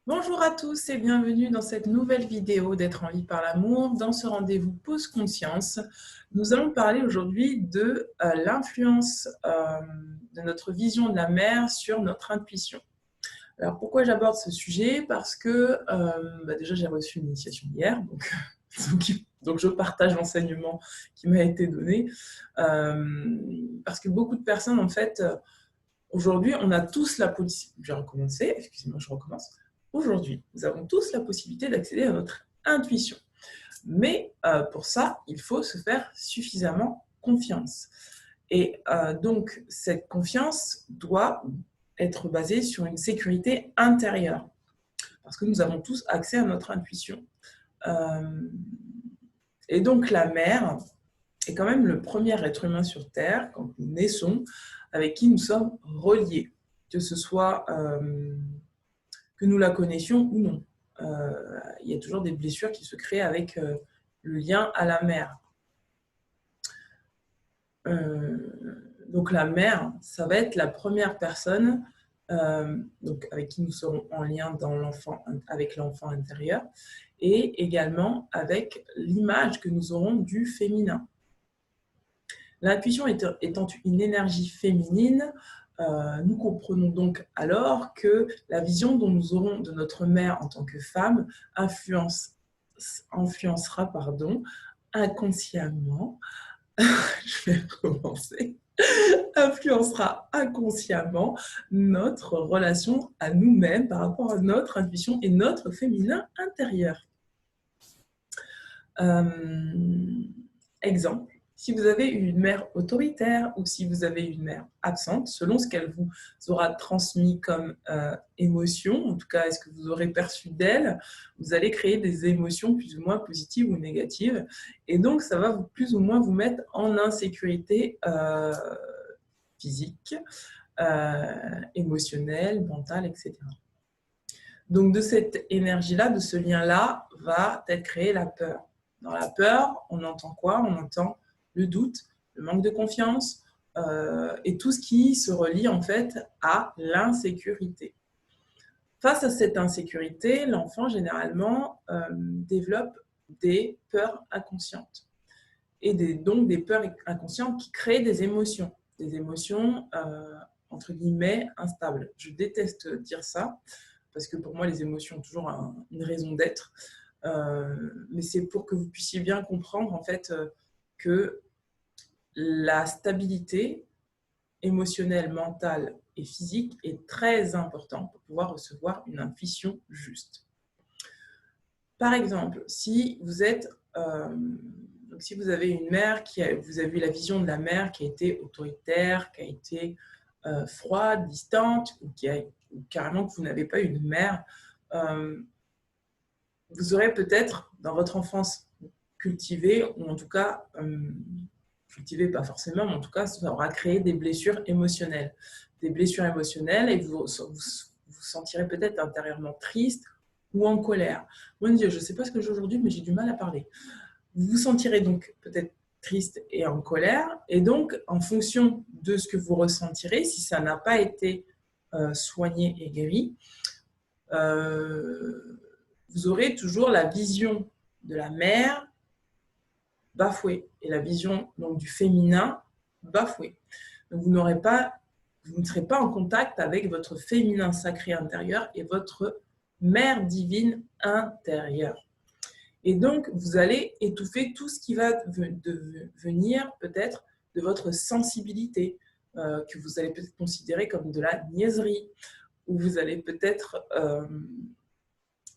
Bonjour à tous et bienvenue dans cette nouvelle vidéo d'être en vie par l'amour. Dans ce rendez-vous Pause Conscience, nous allons parler aujourd'hui de l'influence de notre vision de la mère sur notre intuition. Alors pourquoi j'aborde ce sujet? Parce que déjà j'ai reçu une initiation hier, donc je partage l'enseignement qui m'a été donné. Parce que beaucoup de personnes en fait, aujourd'hui on a tous la possibilité, je vais recommencer, excusez-moi je recommence. Aujourd'hui, nous avons tous la possibilité d'accéder à notre intuition. Mais pour ça, il faut se faire suffisamment confiance. Et donc, cette confiance doit être basée sur une sécurité intérieure. Parce que nous avons tous accès à notre intuition. Et donc, la mère est quand même le premier être humain sur Terre, quand nous naissons, avec qui nous sommes reliés. Que ce soit que nous la connaissions ou non. Il y a toujours des blessures qui se créent avec le lien à la mère. Donc la mère, ça va être la première personne donc avec qui nous serons en lien avec l'enfant intérieur et également avec l'image que nous aurons du féminin. L'intuition étant une énergie féminine, nous comprenons donc alors que la vision dont nous aurons de notre mère en tant que femme influencera inconsciemment, je vais recommencer, influencera inconsciemment notre relation à nous-mêmes par rapport à notre intuition et notre féminin intérieur. Exemple. Si vous avez une mère autoritaire ou si vous avez une mère absente, selon ce qu'elle vous aura transmis comme émotion, en tout cas, est-ce que vous aurez perçu d'elle, vous allez créer des émotions plus ou moins positives ou négatives. Et donc, ça va plus ou moins vous mettre en insécurité physique, émotionnelle, mentale, etc. Donc, de cette énergie-là, de ce lien-là, va être créée la peur. Dans la peur, on entend quoi? On entend le doute, le manque de confiance et tout ce qui se relie en fait à l'insécurité. Face à cette insécurité, l'enfant généralement développe des peurs inconscientes et donc des peurs inconscientes qui créent des émotions entre guillemets instables. Je déteste dire ça parce que pour moi les émotions ont toujours une raison d'être, mais c'est pour que vous puissiez bien comprendre en fait que la stabilité émotionnelle, mentale et physique est très importante pour pouvoir recevoir une intuition juste. Par exemple, si vous avez une mère vous avez eu la vision de la mère qui a été autoritaire, qui a été froide, distante, ou carrément que vous n'avez pas eu de mère, vous aurez peut-être dans votre enfance cultivé, ou en tout cas cultivé pas forcément, mais en tout cas ça aura créé des blessures émotionnelles. Des blessures émotionnelles et vous sentirez peut-être intérieurement triste ou en colère. Mon Dieu, je ne sais pas ce que j'ai aujourd'hui, mais j'ai du mal à parler. Vous vous sentirez donc peut-être triste et en colère, et donc en fonction de ce que vous ressentirez, si ça n'a pas été soigné et guéri, vous aurez toujours la vision de la mère bafouée et la vision donc, du féminin bafouée. Donc vous ne serez pas en contact avec votre féminin sacré intérieur et votre mère divine intérieure. Et donc, vous allez étouffer tout ce qui va venir peut-être de votre sensibilité, que vous allez peut-être considérer comme de la niaiserie, ou vous allez peut-être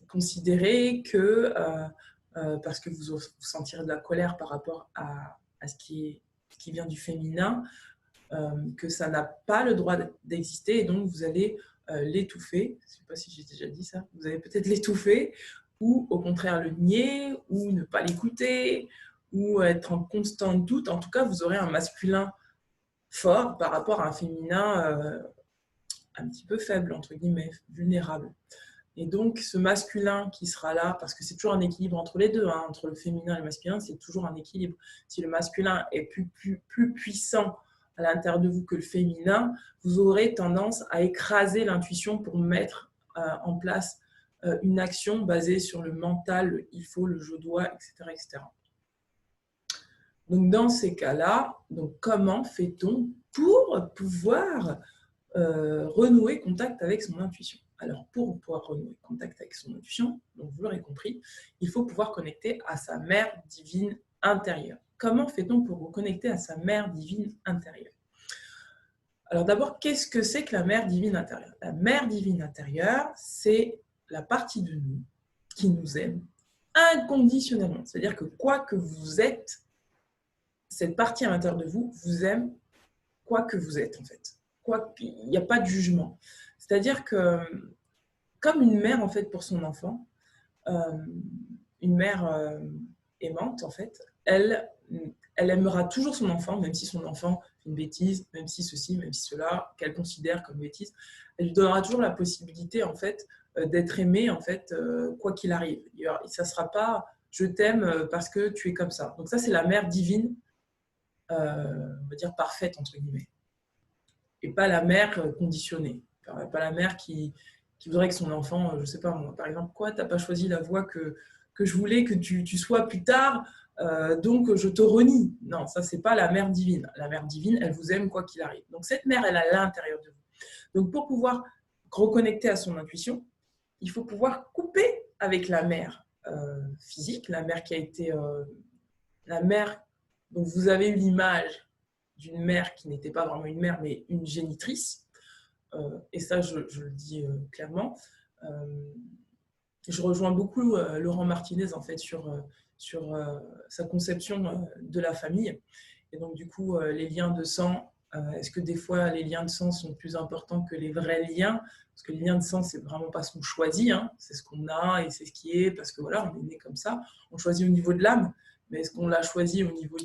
considérer que, parce que vous sentirez de la colère par rapport à ce qui vient du féminin, que ça n'a pas le droit d'exister et donc vous allez l'étouffer. Je ne sais pas si j'ai déjà dit ça. Vous allez peut-être l'étouffer ou au contraire le nier ou ne pas l'écouter ou être en constant doute. En tout cas, vous aurez un masculin fort par rapport à un féminin un petit peu faible, entre guillemets, vulnérable. Et donc, ce masculin qui sera là, parce que c'est toujours un équilibre entre les deux, hein, entre le féminin et le masculin, c'est toujours un équilibre. Si le masculin est plus puissant à l'intérieur de vous que le féminin, vous aurez tendance à écraser l'intuition pour mettre en place une action basée sur le mental, le il faut, le je dois, etc. etc. Donc, dans ces cas-là, comment fait-on pour pouvoir renouer contact avec son intuition? Alors, pour pouvoir renouer contact avec son intuition, donc vous l'aurez compris, il faut pouvoir connecter à sa mère divine intérieure. Comment fait-on pour reconnecter à sa mère divine intérieure? Alors d'abord, qu'est-ce que c'est que la mère divine intérieure? La mère divine intérieure, c'est la partie de nous qui nous aime inconditionnellement. C'est-à-dire que quoi que vous êtes, cette partie à l'intérieur de vous vous aime quoi que vous êtes en fait. Il n'y a pas de jugement. C'est-à-dire que comme une mère en fait pour son enfant, une mère aimante en fait, elle aimera toujours son enfant, même si son enfant fait une bêtise, même si ceci, même si cela, qu'elle considère comme bêtise. Elle lui donnera toujours la possibilité en fait d'être aimée en fait quoi qu'il arrive. Ça ne sera pas je t'aime parce que tu es comme ça. Donc ça c'est la mère divine, on va dire parfaite entre guillemets, et pas la mère conditionnée, pas la mère qui voudrait que son enfant, je ne sais pas moi, par exemple, quoi, tu n'as pas choisi la voie que je voulais que tu sois plus tard, donc je te renie. Non, ça, c'est pas la mère divine. La mère divine, elle vous aime quoi qu'il arrive. Donc cette mère, elle est à l'intérieur de vous. Donc pour pouvoir reconnecter à son intuition, il faut pouvoir couper avec la mère physique, la mère qui a été... la mère dont vous avez eu l'image d'une mère qui n'était pas vraiment une mère, mais une génitrice. Et ça, je le dis clairement. Je rejoins beaucoup Laurent Martinez en fait sur sa conception de la famille. Et donc du coup, les liens de sang, est-ce que des fois les liens de sang sont plus importants que les vrais liens? Parce que les liens de sang, c'est vraiment pas ce qu'on choisit, hein. C'est ce qu'on a et c'est ce qui est, parce que voilà, on est né comme ça. On choisit au niveau de l'âme, mais est-ce qu'on l'a choisi au niveau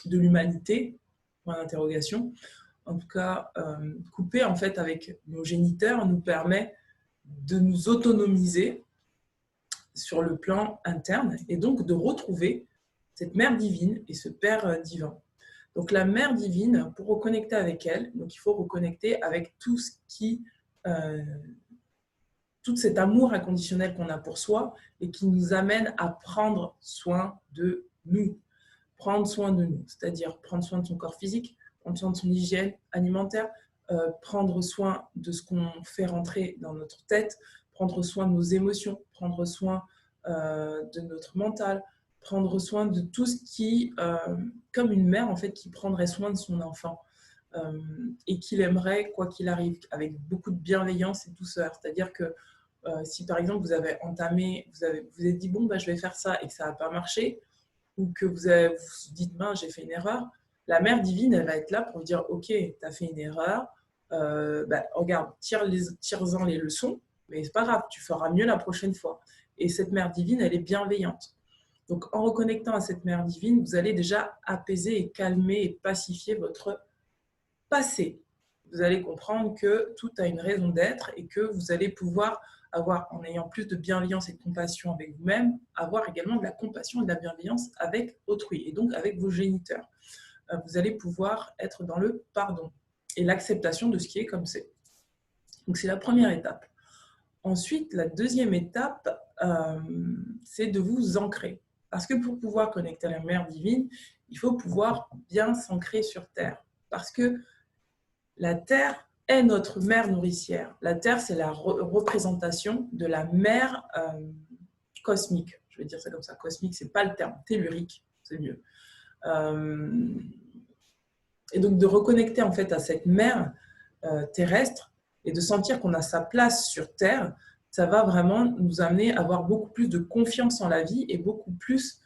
de l'humanité? Point d'interrogation. En tout cas, couper en fait avec nos géniteurs nous permet de nous autonomiser sur le plan interne et donc de retrouver cette mère divine et ce père divin. Donc la mère divine, pour reconnecter avec elle, donc il faut reconnecter avec tout ce qui, tout cet amour inconditionnel qu'on a pour soi et qui nous amène à prendre soin de nous. Prendre soin de nous, c'est-à-dire prendre soin de son corps physique, prendre soin de son hygiène alimentaire, prendre soin de ce qu'on fait rentrer dans notre tête, prendre soin de nos émotions, prendre soin de notre mental, prendre soin de tout ce qui, comme une mère en fait, qui prendrait soin de son enfant et qui l'aimerait quoi qu'il arrive, avec beaucoup de bienveillance et douceur. C'est-à-dire que si par exemple vous avez entamé, vous êtes dit bon, bah, je vais faire ça et que ça n'a pas marché, ou que vous vous dites, j'ai fait une erreur, la mère divine, elle va être là pour vous dire, ok, tu as fait une erreur, regarde, tire-en les leçons, mais c'est pas grave, tu feras mieux la prochaine fois. Et cette mère divine, elle est bienveillante. Donc, en reconnectant à cette mère divine, vous allez déjà apaiser et calmer et pacifier votre passé. Vous allez comprendre que tout a une raison d'être et que vous allez pouvoir avoir, en ayant plus de bienveillance et de compassion avec vous-même, avoir également de la compassion et de la bienveillance avec autrui, et donc avec vos géniteurs. Vous allez pouvoir être dans le pardon et l'acceptation de ce qui est comme c'est. Donc c'est la première étape. Ensuite, la deuxième étape, c'est de vous ancrer. Parce que pour pouvoir connecter à la mère divine, il faut pouvoir bien s'ancrer sur Terre. Parce que la Terre est notre mère nourricière. La Terre, c'est la représentation de la mère cosmique. Je vais dire ça comme ça. Cosmique, c'est pas le terme. Tellurique, c'est mieux. Et donc de reconnecter en fait à cette mère terrestre et de sentir qu'on a sa place sur Terre, ça va vraiment nous amener à avoir beaucoup plus de confiance en la vie et beaucoup plus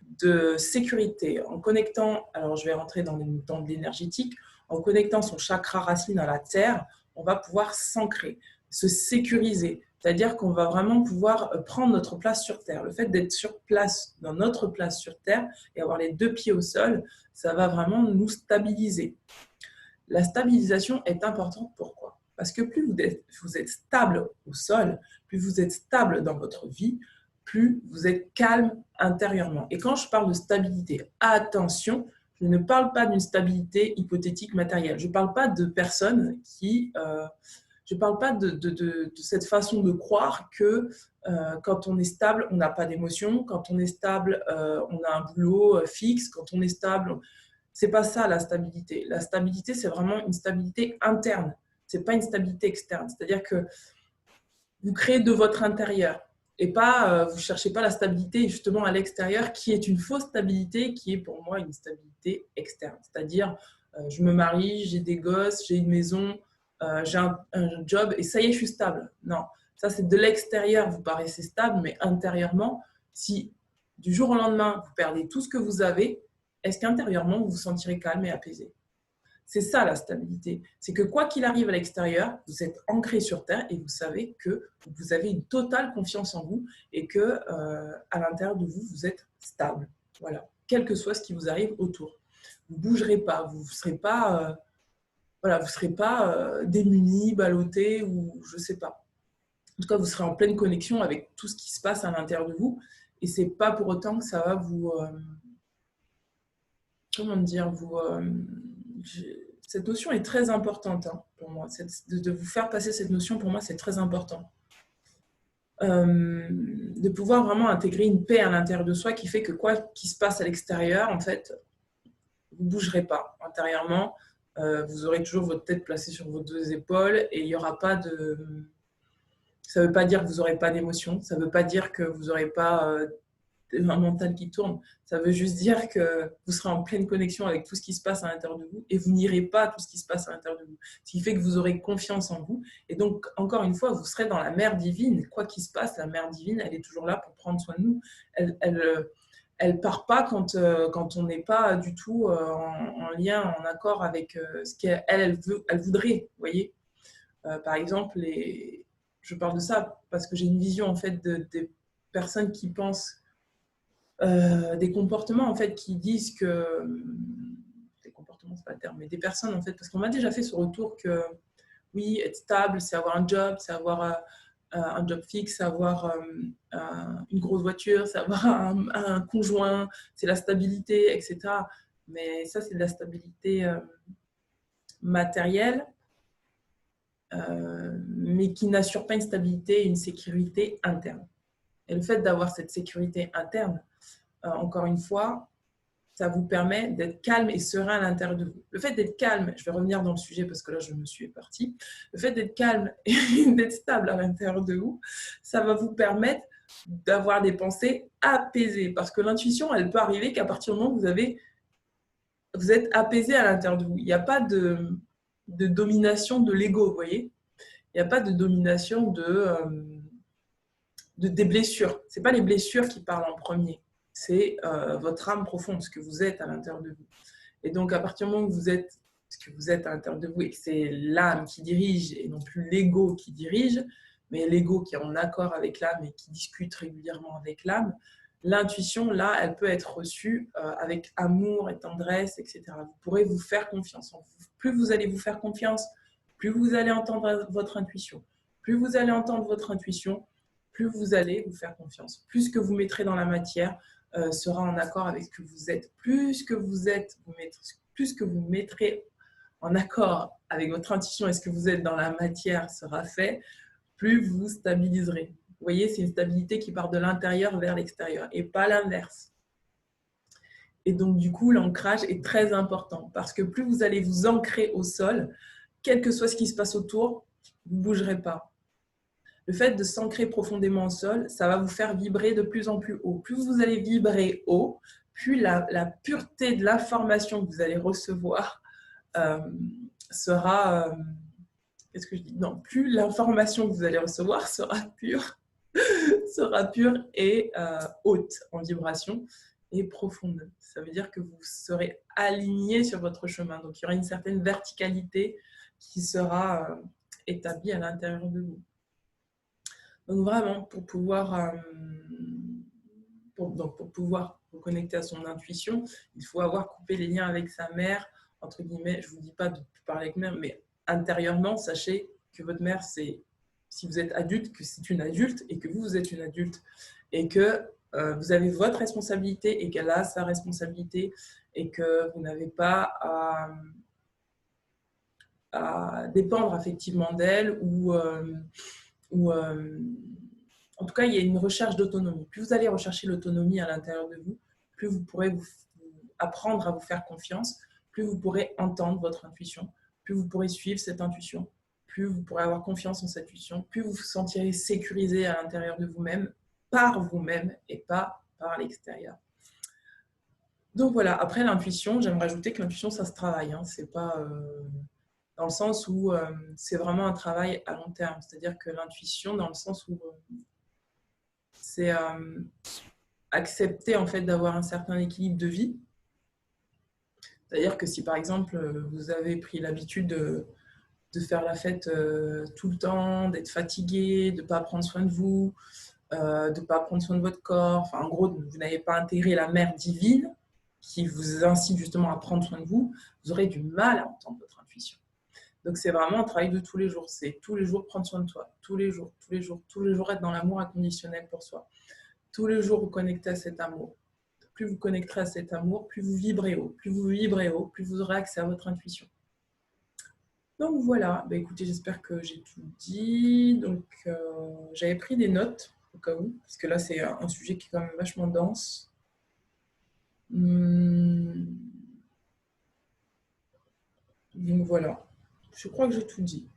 de sécurité. En connectant, alors je vais rentrer dans de l'énergétique, en connectant son chakra racine à la terre, on va pouvoir s'ancrer, se sécuriser. C'est-à-dire qu'on va vraiment pouvoir prendre notre place sur Terre. Le fait d'être sur place, dans notre place sur Terre, et avoir les deux pieds au sol, ça va vraiment nous stabiliser. La stabilisation est importante. Pourquoi? Parce que plus vous êtes stable au sol, plus vous êtes stable dans votre vie, plus vous êtes calme intérieurement. Et quand je parle de stabilité, attention, je ne parle pas d'une stabilité hypothétique matérielle. Je ne parle pas de personnes qui, Je ne parle pas de cette façon de croire que quand on est stable, on n'a pas d'émotion. Quand on est stable, on a un boulot fixe. Quand on est stable, ce n'est pas ça la stabilité. La stabilité, c'est vraiment une stabilité interne. Ce n'est pas une stabilité externe. C'est-à-dire que vous créez de votre intérieur et pas, vous ne cherchez pas la stabilité justement à l'extérieur, qui est une fausse stabilité, qui est pour moi une stabilité externe. C'est-à-dire, je me marie, j'ai des gosses, j'ai une maison, j'ai un job et ça y est, je suis stable. Non, ça c'est de l'extérieur, vous paraissez stable, mais intérieurement, si du jour au lendemain, vous perdez tout ce que vous avez, est-ce qu'intérieurement, vous vous sentirez calme et apaisé? C'est ça la stabilité. C'est que quoi qu'il arrive à l'extérieur, vous êtes ancré sur terre et vous savez que vous avez une totale confiance en vous et que à l'intérieur de vous, vous êtes stable. Voilà. Quel que soit ce qui vous arrive autour. Vous ne bougerez pas, vous ne serez pas, voilà, vous serez pas démuni, ballotté ou je ne sais pas. En tout cas, vous serez en pleine connexion avec tout ce qui se passe à l'intérieur de vous. Et ce n'est pas pour autant que ça va vous... comment dire, cette notion est très importante pour moi. De vous faire passer cette notion, pour moi, c'est très important. De pouvoir vraiment intégrer une paix à l'intérieur de soi qui fait que quoi qu'il se passe à l'extérieur, en fait, vous ne bougerez pas intérieurement. Vous aurez toujours votre tête placée sur vos deux épaules et il n'y aura pas de... Ça ne veut pas dire que vous n'aurez pas d'émotion. Ça ne veut pas dire que vous n'aurez pas... un mental qui tourne, ça veut juste dire que vous serez en pleine connexion avec tout ce qui se passe à l'intérieur de vous et vous n'irez pas tout ce qui se passe à l'intérieur de vous. Ce qui fait que vous aurez confiance en vous et donc, encore une fois, vous serez dans la mer divine. Quoi qu'il se passe, la mer divine, elle est toujours là pour prendre soin de nous. Elle part pas quand on n'est pas du tout en lien, en accord avec ce qu'elle voudrait, vous voyez. Par exemple, je parle de ça parce que j'ai une vision en fait des personnes qui pensent des comportements en fait qui disent que des comportements c'est pas le terme mais des personnes en fait parce qu'on m'a déjà fait ce retour que oui être stable c'est avoir un job, c'est avoir un job fixe, c'est avoir une grosse voiture, c'est avoir un conjoint, c'est la stabilité, etc. Mais ça c'est de la stabilité matérielle mais qui n'assure pas une stabilité et une sécurité interne. Et le fait d'avoir cette sécurité interne, encore une fois, ça vous permet d'être calme et serein à l'intérieur de vous. Le fait d'être calme, je vais revenir dans le sujet parce que là, je me suis épartie. Le fait d'être calme et d'être stable à l'intérieur de vous, ça va vous permettre d'avoir des pensées apaisées. Parce que l'intuition, elle peut arriver qu'à partir du moment où vous êtes apaisé à l'intérieur de vous. Il n'y a pas de domination de l'ego, vous voyez. Il n'y a pas de domination des blessures. Ce n'est pas les blessures qui parlent en premier. C'est votre âme profonde, ce que vous êtes à l'intérieur de vous. Et donc, à partir du moment où vous êtes ce que vous êtes à l'intérieur de vous et que c'est l'âme qui dirige et non plus l'ego qui dirige, mais l'ego qui est en accord avec l'âme et qui discute régulièrement avec l'âme, l'intuition, là, elle peut être reçue avec amour et tendresse, etc. Vous pourrez vous faire confiance en vous. Plus vous allez vous faire confiance, plus vous allez entendre votre intuition. Plus vous allez entendre votre intuition, plus vous allez vous faire confiance. Plus ce que vous mettrez dans la matière sera en accord avec ce que vous êtes. Plus que vous mettrez en accord avec votre intuition et ce que vous êtes dans la matière sera fait, plus vous stabiliserez. Vous voyez, c'est une stabilité qui part de l'intérieur vers l'extérieur et pas l'inverse. Et donc, du coup, l'ancrage est très important parce que plus vous allez vous ancrer au sol, quel que soit ce qui se passe autour, vous ne bougerez pas. Le fait de s'ancrer profondément au sol, ça va vous faire vibrer de plus en plus haut. Plus vous allez vibrer haut, plus la pureté de l'information que vous allez recevoir sera... qu'est-ce que je dis? Non, plus l'information que vous allez recevoir sera pure et haute en vibration et profonde. Ça veut dire que vous serez aligné sur votre chemin. Donc, il y aura une certaine verticalité qui sera établie à l'intérieur de vous. Donc vraiment, pour pouvoir vous connecter à son intuition, il faut avoir coupé les liens avec sa mère, entre guillemets, je ne vous dis pas de parler avec mère, mais intérieurement, sachez que votre mère, c'est, si vous êtes adulte, que c'est une adulte et que vous êtes une adulte et que vous avez votre responsabilité et qu'elle a sa responsabilité et que vous n'avez pas à à dépendre affectivement d'elle ou en tout cas, il y a une recherche d'autonomie. Plus vous allez rechercher l'autonomie à l'intérieur de vous, plus vous pourrez vous apprendre à vous faire confiance, plus vous pourrez entendre votre intuition, plus vous pourrez suivre cette intuition, plus vous pourrez avoir confiance en cette intuition, plus vous vous sentirez sécurisé à l'intérieur de vous-même, par vous-même et pas par l'extérieur. Donc voilà, après l'intuition, j'aimerais ajouter que l'intuition, ça se travaille. Hein. C'est pas dans le sens où c'est vraiment un travail à long terme. C'est-à-dire que l'intuition, dans le sens où c'est accepter en fait d'avoir un certain équilibre de vie. C'est-à-dire que si par exemple vous avez pris l'habitude de faire la fête tout le temps, d'être fatigué, de ne pas prendre soin de vous, de ne pas prendre soin de votre corps, enfin en gros vous n'avez pas intégré la mère divine qui vous incite justement à prendre soin de vous, vous aurez du mal à entendre votre intuition. Donc c'est vraiment un travail de tous les jours, c'est tous les jours prendre soin de toi, tous les jours, tous les jours, tous les jours être dans l'amour inconditionnel pour soi, tous les jours vous connecter à cet amour. Plus vous connecterez à cet amour, plus vous vibrez haut, plus vous vibrez haut, plus vous aurez accès à votre intuition. Donc voilà, bah, écoutez, j'espère que j'ai tout dit. Donc j'avais pris des notes au cas où, parce que là c'est un sujet qui est quand même vachement dense. Donc voilà, je crois que j'ai tout dit.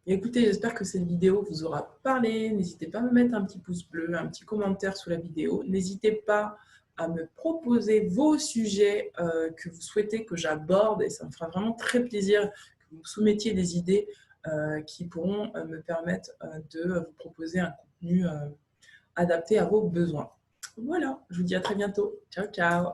Et écoutez, j'espère que cette vidéo vous aura parlé. N'hésitez pas à me mettre un petit pouce bleu, un petit commentaire sous la vidéo. N'hésitez pas à me proposer vos sujets que vous souhaitez que j'aborde et ça me fera vraiment très plaisir que vous me soumettiez des idées qui pourront me permettre de vous proposer un contenu adapté à vos besoins. Voilà, je vous dis à très bientôt. Ciao, ciao.